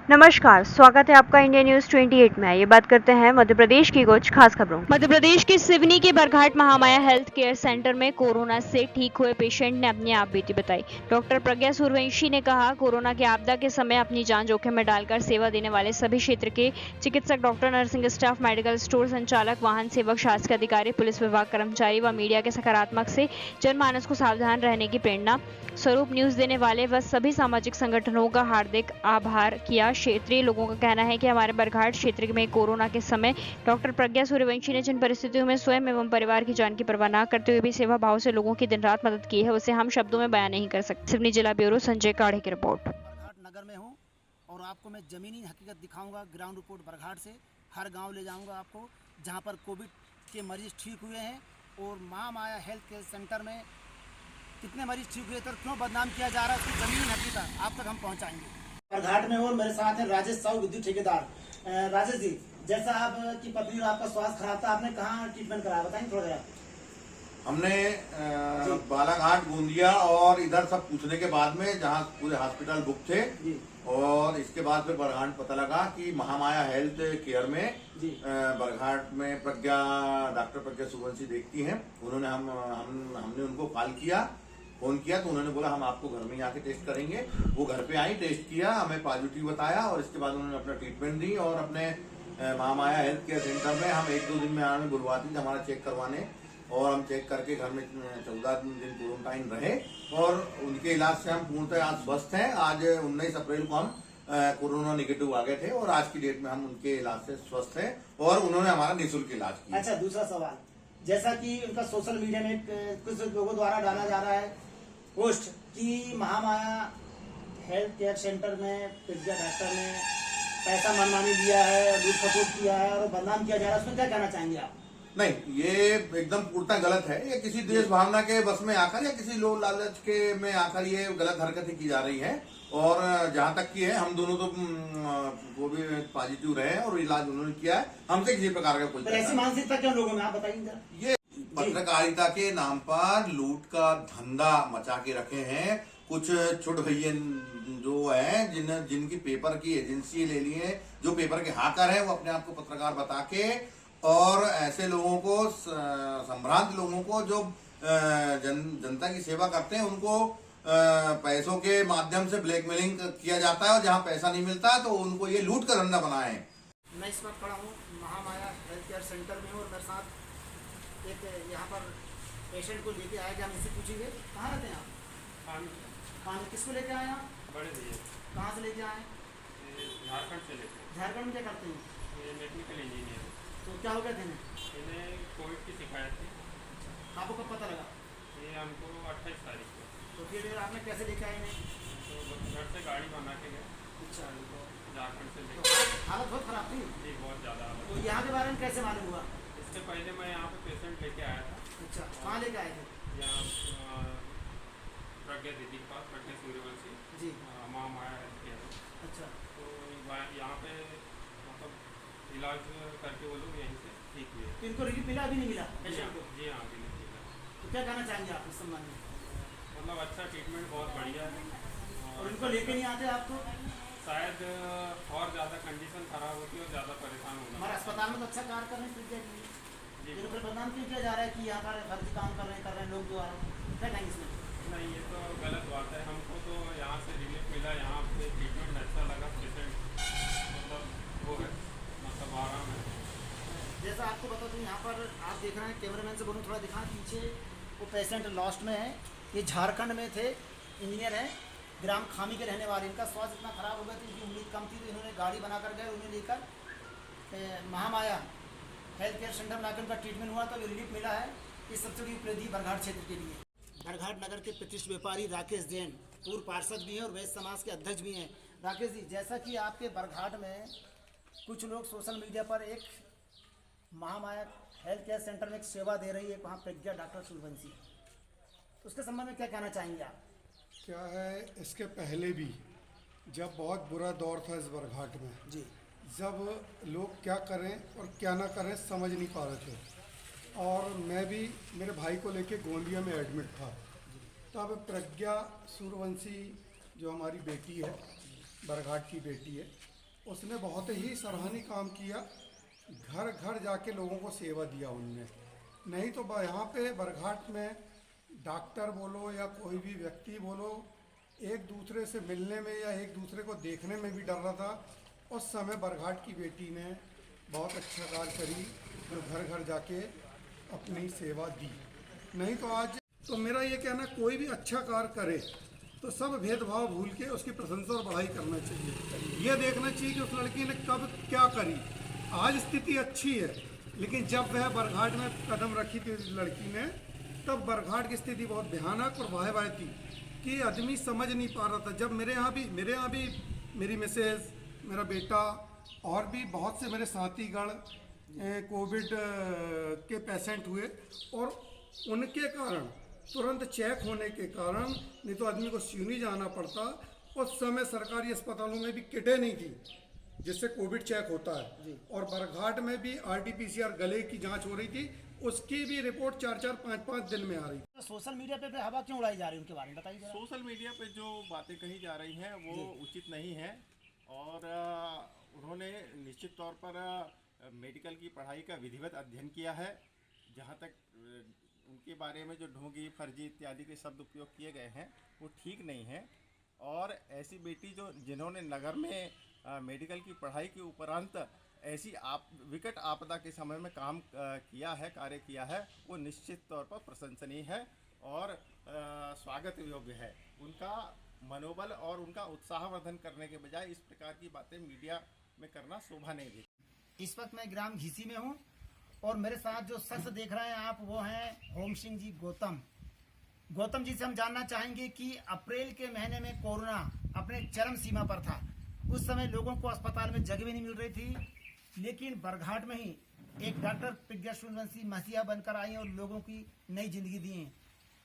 नमस्कार, स्वागत है आपका इंडिया न्यूज 28 में। ये बात करते हैं मध्य प्रदेश की कुछ खास खबरों। मध्य प्रदेश के सिवनी के Barghat Mahamaya health care centre में कोरोना से ठीक हुए पेशेंट ने अपनी आप बीती बताई। डॉक्टर प्रज्ञा सूर्यवंशी ने कहा, कोरोना की आपदा के समय अपनी जान जोखिम में डालकर सेवा देने वाले सभी क्षेत्र के चिकित्सक, doctor, nursing staff, medical store संचालक, वाहन सेवक, शासकीय अधिकारी, पुलिस विभाग कर्मचारी व मीडिया के सकारात्मक से जनमानस को सावधान रहने की प्रेरणा स्वरूप न्यूज देने वाले व सभी सामाजिक संगठनों का हार्दिक आभार किया। क्षेत्रीय लोगों का कहना है कि हमारे बरघाट क्षेत्र में कोरोना के समय डॉक्टर प्रज्ञा सूर्यवंशी ने जिन परिस्थितियों में स्वयं एवं परिवार की जान की परवाह न करते हुए भी सेवा भाव से लोगों की दिन रात मदद की है, उसे हम शब्दों में बयान नहीं कर सकते। सिवनी जिला ब्यूरो, संजय काढ़े की रिपोर्ट। बरघाट नगर में हूँ और आपको मैं ज़मीनी हकीकत दिखाऊंगा। ग्राउंड रिपोर्ट बरघाट से हर गांव ले जाऊंगा आपको, जहां पर कोविड के मरीज ठीक हुए हैं और महामाया हेल्थ केयर सेंटर में कितने मरीज ठीक हुए थे और क्यों बदनाम किया जा रहा है, उसकी ज़मीनी हकीकत आप तक हम पहुँचाएंगे। बरघाट में हूँ और मेरे साथ हैं राजेश साहू, विद्युत ठेकेदार। राजेश जी, जैसा आपकी पत्नी और आपका स्वास्थ्य खराब था, आपने कहाँ ट्रीटमेंट कराया, बताएंगे थोड़ा सा। हमने बालाघाट, गोंदिया और इधर सब पूछने के बाद में जहाँ पूरे हॉस्पिटल बुक थे और इसके बाद फिर बरघाट पता लगा कि महामाया हेल्थ केयर में बरघाट में डॉक्टर प्रज्ञा सूर्यवंशी देखती हैं। उन्होंने हमने उनको फोन किया तो उन्होंने बोला हम आपको घर में ही आके टेस्ट करेंगे। वो घर पे आई, टेस्ट किया, हमें पॉजिटिव बताया और इसके बाद उन्होंने अपना ट्रीटमेंट दी और अपने महामाया हेल्थ केयर सेंटर में हम 1-2 दिन में आने बुलवाती थी हमारा चेक करवाने और हम चेक करके घर में 14 दिन क्वारंटाइन रहे और उनके इलाज से हम पूर्णतः आज स्वस्थ हैं। आज 19 अप्रैल को हम कोरोना निगेटिव आ गए थे और आज की डेट में हम उनके इलाज से स्वस्थ हैं और उन्होंने हमारा निःशुल्क इलाज किया। अच्छा, दूसरा सवाल, जैसा कि उनका सोशल मीडिया में कुछ लोगों द्वारा डाला जा रहा है पोस्ट कि महामाया हेल्थ केयर सेंटर में प्रज्ञा डॉक्टर ने पैसा मनमानी दिया है, लूट खसोट किया है और बदनाम किया जा रहा है, उसमें क्या कहना चाहेंगे आप? नहीं, ये एकदम पूर्णतः गलत है। ये किसी देश भावना के बस में आकर या किसी लोग लालच के में आकर ये गलत हरकतें की जा रही हैं और जहां तक की है हम दोनों तो वो भी पॉजिटिव रहे और इलाज उन्होंने किया है, हमसे किसी प्रकार का कोई ऐसी मानसिकता क्यों लोगों में, आप बताइए। ये पत्रकारिता के नाम पर लूट का धंधा मचा के रखे हैं कुछ छोटे भैया जो है जिनकी पेपर की एजेंसी ले ली है, जो पेपर के हाकर है, वो अपने आप को पत्रकार बता के और ऐसे लोगों को, संभ्रांत लोगों को जो जनता की सेवा करते हैं उनको पैसों के माध्यम से ब्लैकमेलिंग किया जाता है और जहां पैसा नहीं मिलता है तो उनको ये लूट का धंधा बनाए हैं। मैं इस वक्त खड़ा हूँ महामाया हेल्थ केयर सेंटर में और मेरे साथ एक यहाँ पर पेशेंट को लेके आया, हम इससे पूछेंगे कहाँ रहते हैं आप? पानी किसको लेके आए आप? बड़े भैया। कहाँ से लेके आए? झारखंड से लेके। झारखंड में क्या करते हैं? ये मैकेनिकल इंजीनियर। तो क्या हो गया था इन्हें कोविड की शिकायत थी। आपको कब पता लगा? ये हमको 28 तारीख को। तो फिर आपने कैसे लेके आए इन्हें? तो घर से गाड़ी बना के गए। अच्छा, तो झारखंड से तो लेके। हालत बहुत खराब थी जी, बहुत ज़्यादा। तो यहाँ के बारे में कैसे मालूम हुआ? इससे पहले मैं यहाँ पे पेशेंट लेके आया था। अच्छा, कहाँ लेके आए थे? यहाँ प्रज्ञा दीदी के पास, प्रज्ञा सूर्यवंशी जी, महामाया हेल्थ केयर। अच्छा, तो यहाँ पे मतलब इलाज करके वो लोग यहीं से ठीक हुए। तो इनको रिलीफ मिला? अभी नहीं मिला जी पेशेंट को? हाँ, अभी नहीं मिला। तो क्या कहना चाहेंगे आप इस संबंध में? मतलब अच्छा ट्रीटमेंट बहुत बढ़िया है और इनको लेके नहीं आते आप तो? शायद और ज़्यादा कंडीशन खराब होती है और ज़्यादा परेशान होगा। हमारे अस्पताल में तो अच्छा कार्य कर रहे हैं प्रज्ञा जी, फिर बदनाम क्यों किया जा रहा है कि यहाँ पर फर्जी काम कर रहे हैं लोग जो आ रहे हैं, क्या कहेंगे इसमें? नहीं, ये तो गलत बात है। हमको तो यहाँ से रिलीफ मिला, यहाँ पे ट्रीटमेंट अच्छा लगा, पेशेंट मतलब वो है, मतलब आराम है। जैसा आपको बता दूँ, यहाँ पर आप देख रहे हैं, कैमरामैन से बोलूँ थोड़ा दिखाएं पीछे, वो पेशेंट लास्ट में है। ये झारखंड में थे, इंजीनियर हैं, ग्राम खामी के रहने वाले। इनका स्वास्थ्य इतना खराब हो गया था, इनकी उम्मीद कम थी तो इन्होंने गाड़ी बना कर गए, उन्हें लेकर महामाया हेल्थ केयर सेंटर में आकर उनका ट्रीटमेंट हुआ तो रिलीफ मिला है। इस सबसे बड़ी उपलब्धि बरघाट क्षेत्र के लिए। बरघाट नगर के प्रतिष्ठित व्यापारी राकेश जैन पूर्व पार्षद भी हैं और वैश्य समाज के अध्यक्ष भी हैं। राकेश जी, जैसा कि आपके बरघाट में कुछ लोग सोशल मीडिया पर एक महामाया हेल्थ केयर सेंटर में एक सेवा दे रही है, वहाँ प्रज्ञा डॉक्टर सूर्यवंशी, तो उसके संबंध में क्या कहना चाहेंगे आप? क्या है, इसके पहले भी जब बहुत बुरा दौर था इस बरघाट में जी, जब लोग क्या करें और क्या ना करें समझ नहीं पा रहे थे और मैं भी मेरे भाई को लेके गोंदिया में एडमिट था। तब प्रज्ञा सूर्यवंशी जो हमारी बेटी है, बरघाट की बेटी है, उसने बहुत ही सराहनीय काम किया। घर घर जाके लोगों को सेवा दिया उनने। नहीं तो यहाँ पे बरघाट में डॉक्टर बोलो या कोई भी व्यक्ति बोलो, एक दूसरे से मिलने में या एक दूसरे को देखने में भी डर रहा था। उस समय बरघाट की बेटी ने बहुत अच्छा कार्य करी, जो घर घर जाके अपनी सेवा दी। नहीं तो आज तो मेरा ये कहना, कोई भी अच्छा कार्य करे तो सब भेदभाव भूल के उसकी प्रशंसा और बढ़ाई करना चाहिए। ये देखना चाहिए कि उस लड़की ने कब क्या करी। आज स्थिति अच्छी है, लेकिन जब वह बरघाट में कदम रखी थी इस लड़की ने, तब बरघाट की स्थिति बहुत भयानक और वाह थी कि आदमी समझ नहीं पा रहा था। जब मेरे यहाँ भी मेरी मिसेज, मेरा बेटा और भी बहुत से मेरे साथीगण कोविड के पेशेंट हुए, और उनके कारण तुरंत चेक होने के कारण, नहीं तो आदमी को सिवनी जाना पड़ता। उस समय सरकारी अस्पतालों में भी किटें नहीं थी जिससे कोविड चेक होता है, और बरघाट में भी RT-PCR गले की जांच हो रही थी, उसकी भी रिपोर्ट 4-4, 5-5 दिन में आ रही। तो सोशल मीडिया पे हवा क्यों उड़ाई जा रही है, उनके बारे में बताइए जरा। सोशल मीडिया पे जो बातें कही जा रही हैं वो उचित नहीं है, और उन्होंने निश्चित तौर पर मेडिकल की पढ़ाई का विधिवत अध्ययन किया है। जहाँ तक उनके बारे में जो ढोंगी, फर्जी इत्यादि के शब्द उपयोग किए गए हैं वो ठीक नहीं है। और ऐसी बेटी जिन्होंने नगर में मेडिकल की पढ़ाई के उपरांत ऐसी विकट आपदा के समय में काम किया है, कार्य किया है, वो निश्चित तौर पर प्रशंसनीय है और स्वागत योग्य है। उनका मनोबल और उनका उत्साहवर्धन करने के बजाय इस प्रकार की बातें मीडिया में करना शोभा नहीं देती। इस वक्त मैं ग्राम घिसी में हूँ, और मेरे साथ जो शख्स देख रहे हैं आप, वो हैं होम सिंह जी गौतम जी से हम जानना चाहेंगे कि अप्रैल के महीने में कोरोना अपने चरम सीमा पर था। उस समय लोगों को अस्पताल में जगह भी नहीं मिल रही थी, लेकिन बरघाट में ही एक डॉक्टर प्रज्ञा सूर्यवंशी मसीहा बनकर आई और लोगों की नई जिंदगी दी है।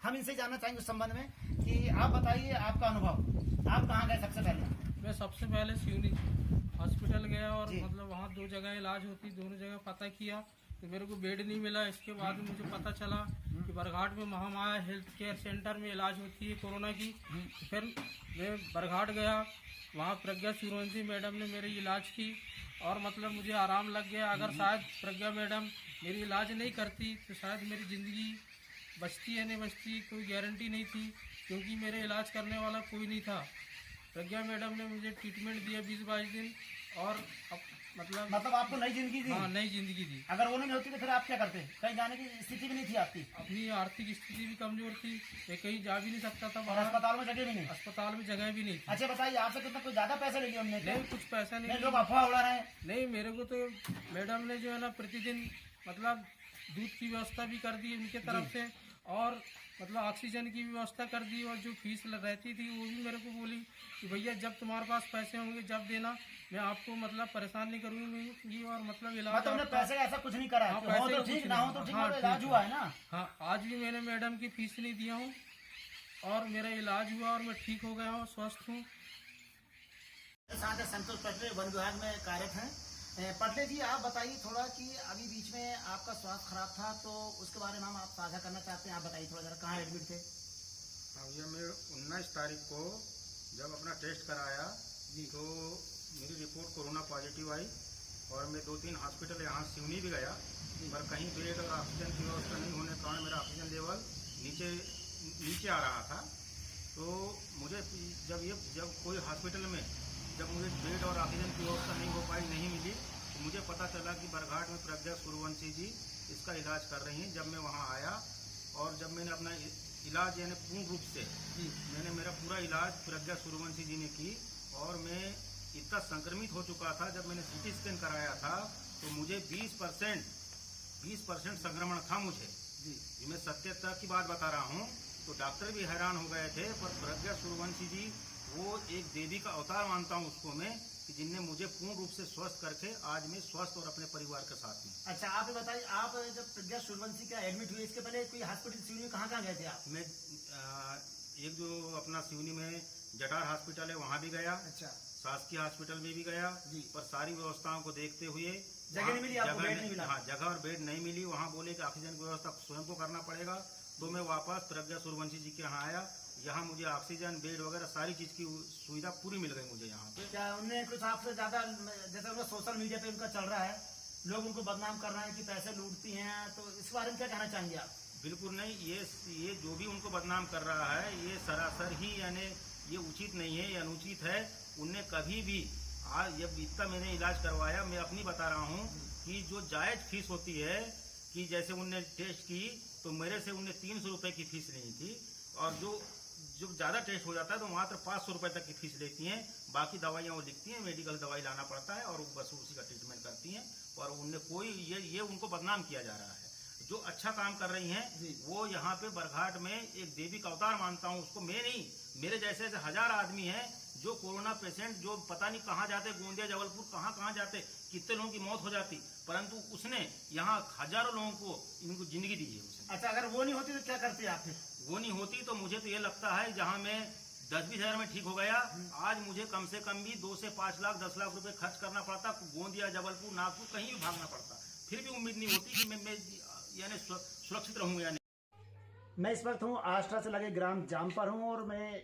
हम इनसे जानना चाहेंगे उस संबंध में कि आप बताइए आपका अनुभव, आप कहाँ गए सबसे पहले? मैं सबसे पहले सिवनी हॉस्पिटल गया, और मतलब वहाँ 2 जगह इलाज होती, दोनों जगह पता किया तो मेरे को बेड नहीं मिला। इसके बाद मुझे पता चला कि बरघाट में महामाया हेल्थ केयर सेंटर में इलाज होती है कोरोना की। फिर मैं बरघाट गया, वहाँ प्रज्ञा सूर्यवंशी मैडम ने मेरी इलाज की, और मतलब मुझे आराम लग गया। अगर शायद प्रज्ञा मैडम मेरी इलाज नहीं करती तो शायद मेरी ज़िंदगी बचती या नहीं बचती कोई गारंटी नहीं थी, क्योंकि मेरे इलाज करने वाला कोई नहीं था। प्रज्ञा मैडम ने मुझे ट्रीटमेंट दिया 20-22 दिन, और मतलब आपको नई जिंदगी दी? हाँ, नई जिंदगी दी। अगर वो नहीं होती तो फिर आप क्या करते? कहीं जाने की स्थिति भी नहीं थी आपकी? अपनी आर्थिक स्थिति भी कमजोर थी, मैं कहीं जा भी नहीं सकता था, और अस्पताल में जगह भी नहीं? अस्पताल में जगह भी नहीं थी। अच्छा बताइए, आपसे कितना कोई ज्यादा पैसे ले लिया उन्होंने? नहीं, कुछ पैसा नहीं, लोग अफवाह उड़ा रहे हैं। नहीं, मेरे को तो मैडम ने जो है ना प्रतिदिन मतलब दूध की व्यवस्था भी कर दी उनके तरफ से, और मतलब ऑक्सीजन की व्यवस्था कर दी, और जो फीस रहती थी वो भी मेरे को बोली कि भैया जब तुम्हारे पास पैसे होंगे जब देना, मैं आपको मतलब परेशान नहीं करूँगी, और मतलब इलाज पैसे ऐसा कुछ नहीं करा। हाँ, पैसे तो ठीक, ना हो तो ठीक, इलाज हुआ है ना? हाँ, आज भी मैंने मैडम की फीस नहीं दिया हूँ, और मेरा इलाज हुआ और मैं ठीक हो गया हूँ, स्वस्थ हूँ। साथ संतोष पटले वन विभाग में कार्यरत हैं। पटले जी, आप बताइए थोड़ा कि अभी बीच में आपका स्वास्थ्य खराब था, तो उसके बारे में हम आप साझा करना चाहते हैं। आप बताइए थोड़ा जरा, कहाँ एडमिट थे? भैया मैं 19 तारीख को जब अपना टेस्ट कराया जी, तो मेरी रिपोर्ट कोरोना पॉजिटिव आई, और मैं 2-3 हॉस्पिटल यहाँ सिवनी भी गया, पर कहीं बेड और ऑक्सीजन की व्यवस्था नहीं होने के कारण मेरा ऑक्सीजन लेवल नीचे आ रहा था। तो मुझे जब कोई हॉस्पिटल में जब मुझे बेड और ऑक्सीजन की व्यवस्था नहीं मिली, तो मुझे पता चला कि बरघाट में प्रज्ञा सूर्यवंशी जी इसका इलाज कर रही हैं। जब मैं वहाँ आया, और जब मैंने अपना इलाज यानी पूर्ण रूप से मेरा पूरा इलाज प्रज्ञा सूर्यवंशी जी ने की, और मैं इतना संक्रमित हो चुका था, जब मैंने CT स्कैन कराया था तो मुझे 20% संक्रमण था मुझे जी। मैं सत्यता की बात बता रहा हूँ, तो डॉक्टर भी हैरान हो गए थे। पर प्रज्ञा सूर्यवंशी जी वो एक देवी का अवतार मानता हूँ उसको मैं, कि जिनने मुझे पूर्ण रूप से स्वस्थ करके आज मैं स्वस्थ और अपने परिवार के साथ में। अच्छा, आप बताइए, आप जब प्रज्ञा सूर्यवंशी का एडमिट हुए, इसके पहले कोई हॉस्पिटल सिवनी में कहाँ गए थे आप? मैं एक जो अपना सिवनी में जटार हॉस्पिटल है वहाँ भी गया। अच्छा, शासकीय हॉस्पिटल में भी गया जी, पर सारी व्यवस्थाओं को देखते हुए जगह नहीं मिली आपको, बेड नहीं मिला? हाँ, जगह और बेड नहीं मिली। वहाँ बोले कि ऑक्सीजन की व्यवस्था स्वयं को करना पड़ेगा। तो मैं वापस प्रज्ञा सूर्यवंशी जी के यहाँ आया, यहाँ मुझे ऑक्सीजन, बेड वगैरह सारी चीज़ की सुविधा पूरी मिल गई मुझे यहाँ पे। क्या उनने कुछ आपसे ज़्यादा, जैसे उनका सोशल मीडिया पे उनका चल रहा है, लोग उनको बदनाम कर रहे हैं कि पैसे लूटती हैं, तो इस बारे में क्या कहना चाहेंगे आप? बिल्कुल नहीं, ये जो भी उनको बदनाम कर रहा है ये सरासर ही यानी ये उचित नहीं है, ये अनुचित है। उनने कभी भी आज जब इतना मैंने इलाज करवाया, मैं अपनी बता रहा हूँ कि जो जायज़ फीस होती है कि जैसे उनने टेस्ट की तो मेरे से उनने 300 रुपये की फीस ली थी, और जो ज़्यादा टेस्ट हो जाता है तो मात्र 500 रुपये तक की फीस लेती हैं। बाकी दवाइयाँ वो लिखती हैं, मेडिकल दवाई लाना पड़ता है और बस उसी का ट्रीटमेंट करती हैं। और उनने कोई ये उनको बदनाम किया जा रहा है। जो अच्छा काम कर रही हैं वो यहाँ पे बरघाट में एक देवी का अवतार मानता हूँ उसको, मैं नहीं, मेरे जैसे ऐसे 1000 आदमी हैं जो कोरोना पेशेंट जो पता नहीं कहाँ जाते, गोंदिया जबलपुर कहाँ जाते, कितने लोगों की मौत हो जाती, परंतु उसने यहाँ हजारों लोगों को इनको जिंदगी दी है उसने। अच्छा, अगर वो नहीं होती तो क्या करते आप फिर? वो नहीं होती तो मुझे तो ये लगता है जहाँ मैं 10-20 हज़ार में ठीक हो गया, आज मुझे कम से कम भी 2 से 5 लाख 10 लाख रुपए खर्च करना पड़ता, गोंदिया जबलपुर नागपुर कहीं भी भागना पड़ता, फिर भी उम्मीद नहीं होती कि मैं यानी सुरक्षित रहूँ या नहीं। मैं इस वक्त हूँ आष्टा से लगे ग्राम जाम पर हूँ, और मैं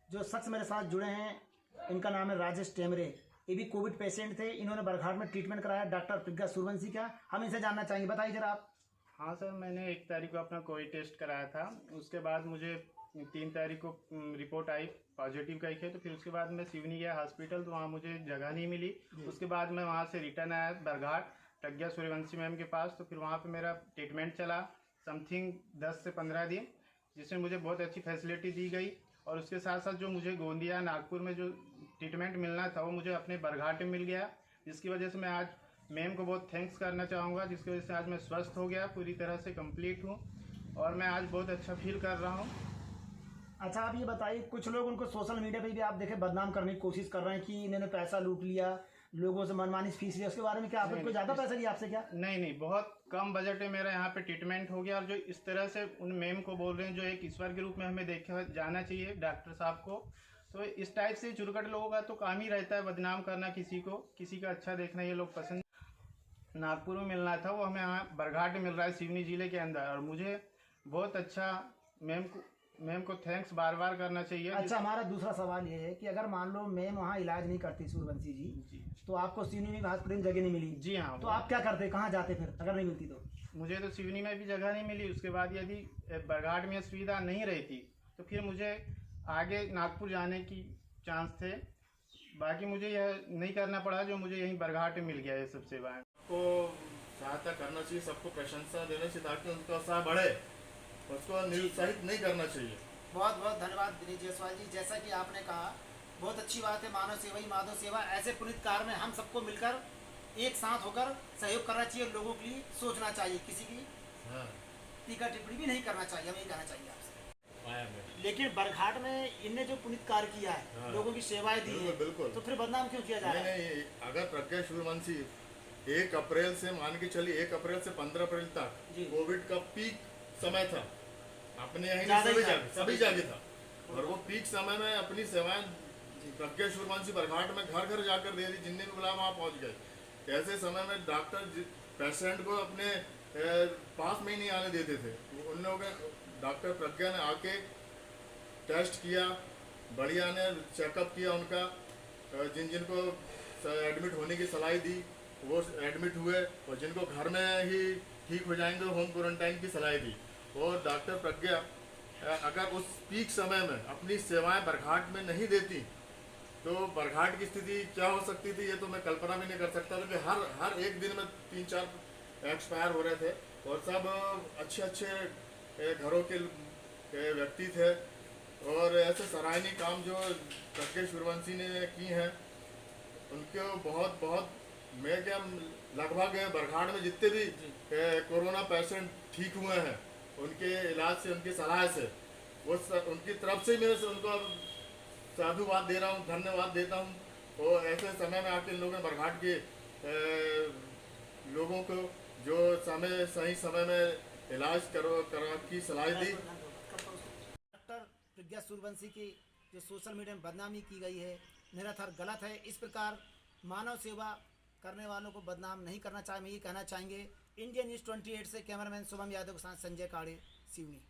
जो शख्स मेरे साथ जुड़े हैं इनका नाम है राजेश टेमरे। ये भी कोविड पेशेंट थे, इन्होंने बरघाट में ट्रीटमेंट कराया डॉक्टर प्रज्ञा सूर्यवंशी का। हम इनसे जानना चाहेंगे, बताइए जरा आप। हाँ सर, मैंने 1 तारीख को अपना कोविड टेस्ट कराया था। उसके बाद मुझे 3 तारीख को रिपोर्ट आई पॉजिटिव का ही है, तो फिर उसके बाद मैं सिवनी गया हॉस्पिटल, तो वहाँ मुझे जगह नहीं मिली। उसके बाद मैं वहाँ से रिटर्न आया बरघाट प्रज्ञा सूर्यवंशी मैम के पास, तो फिर वहाँ पे मेरा ट्रीटमेंट चला समथिंग 10 से 15 दिन, जिसमें मुझे बहुत अच्छी फैसिलिटी दी गई। और उसके साथ साथ जो मुझे गोंदिया नागपुर में जो ट्रीटमेंट मिलना था वो मुझे अपने बरघाट में मिल गया, जिसकी वजह से मैं आज मैम को बहुत थैंक्स करना चाहूँगा, जिसकी वजह से आज मैं स्वस्थ हो गया, पूरी तरह से कंप्लीट हूँ और मैं आज बहुत अच्छा फील कर रहा हूँ। अच्छा, आप ये बताइए, कुछ लोग उनको सोशल मीडिया पे भी आप देखे बदनाम करने की कोशिश कर रहे हैं कि इन्होंने पैसा लूट लिया, लोगों से मनमानी फीस लिया, उसके बारे में क्या आपको ज़्यादा पैसा लिया आपसे क्या? नहीं, बहुत कम बजट में मेरा यहाँ पे ट्रीटमेंट हो गया। और जो इस तरह से उन मैम को बोल रहे हैं जो एक ईश्वर के रूप में हमें देखा जाना चाहिए डॉक्टर साहब को, तो इस टाइप से चुरकट लोगों का तो काम ही रहता है बदनाम करना, किसी को किसी का अच्छा देखना, ये लोग पसंद। नागपुर में मिलना था वो हमें यहाँ बरघाट में मिल रहा है सिवनी जिले के अंदर, और मुझे बहुत अच्छा मैम को थैंक्स बार बार करना चाहिए। अच्छा, हमारा दूसरा सवाल ये है कि अगर मान लो मैम वहाँ इलाज नहीं करती सूर्यवंशी जी, तो आपको सिवनी में हॉस्पिटल में जगह नहीं मिली। जी हाँ। तो आप क्या करते, कहाँ जाते फिर अगर नहीं मिलती तो? मुझे तो सिवनी में भी जगह नहीं मिली। उसके बाद यदि बरघाट में सुविधा नहीं रहती तो फिर मुझे आगे नागपुर जाने की चांस थे, बाकी मुझे यह नहीं करना पड़ा जो मुझे यहीं बरघाट में मिल गया ये सब सेवाएं। को सहायता करना चाहिए, सबको प्रशंसा देना चाहिए ताकि उनका उत्साह बढ़े, उसको निरुत्साहित नहीं करना चाहिए। बहुत बहुत धन्यवाद दिनेश जायसवाल जी। जैसा कि आपने कहा, बहुत अच्छी बात है, मानव सेवा ही माधव सेवा। ऐसे पुनीत कार्य में हम सबको मिलकर एक साथ होकर सहयोग करना चाहिए, लोगों के लिए सोचना चाहिए, किसी की टीका टिप्पणी भी नहीं करना चाहिए, हमें कहना चाहिए आपसे। लेकिन बरघाट में इनने जो पुनीत कार्य किया है, लोगों की सेवाएं दी है, बिल्कुल, तो फिर बदनाम क्यों किया जा रहा है? नहीं, अगर प्रज्ञा सूर्यवंशी 1 अप्रैल से मान के चलिए 1 अप्रैल से 15 अप्रैल तक कोविड का पीक समय था, अपने यहाँ सभी जगह था, और वो पीक समय में अपनी सेवाएं प्रज्ञा सूर्यवंशी बरघाट में घर घर जाकर दे रही, जिनने भी बुलाया वहाँ पहुँच गए। ऐसे समय में डॉक्टर पेशेंट को अपने पास में ही नहीं आने देते थे। उन लोगों डॉक्टर प्रज्ञा ने आके टेस्ट किया, बढ़िया ने चेकअप किया उनका, जिनको एडमिट होने की सलाह दी वो एडमिट हुए, और जिनको घर में ही ठीक हो जाएंगे होम क्वारंटाइन की सलाह दी। और डॉक्टर प्रज्ञा अगर उस पीक समय में अपनी सेवाएं बरघाट में नहीं देती तो बरघाट की स्थिति क्या हो सकती थी, ये तो मैं कल्पना भी नहीं कर सकता था। कि हर एक दिन में 3-4 एक्सपायर हो रहे थे, और सब अच्छे घरों के व्यक्ति थे। और ऐसे सराहनीय काम जो प्रज्ञा सूर्यवंशी ने की हैं, उनको बहुत बहुत मैं क्या लगभग बरघाट में जितने भी कोरोना पेशेंट ठीक हुए हैं, उनके इलाज से, उनकी सलाह से, वो उनकी तरफ से मैं उनको साधुवाद दे रहा हूँ, धन्यवाद देता हूँ। और ऐसे समय में आके इन लोगों ने बरघाट के लोगों को जो सही समय में इलाज करा की सलाह दी। डॉक्टर प्रज्ञा सूर्यवंशी की जो सोशल मीडिया में बदनामी की गई है, निराधार गलत है। इस प्रकार मानव सेवा करने वालों को बदनाम नहीं करना चाहिए, ये कहना चाहेंगे। इंडिया न्यूज़ 28 से कैमरामैन शुभम यादव के साथ संजय काड़े, सिवनी।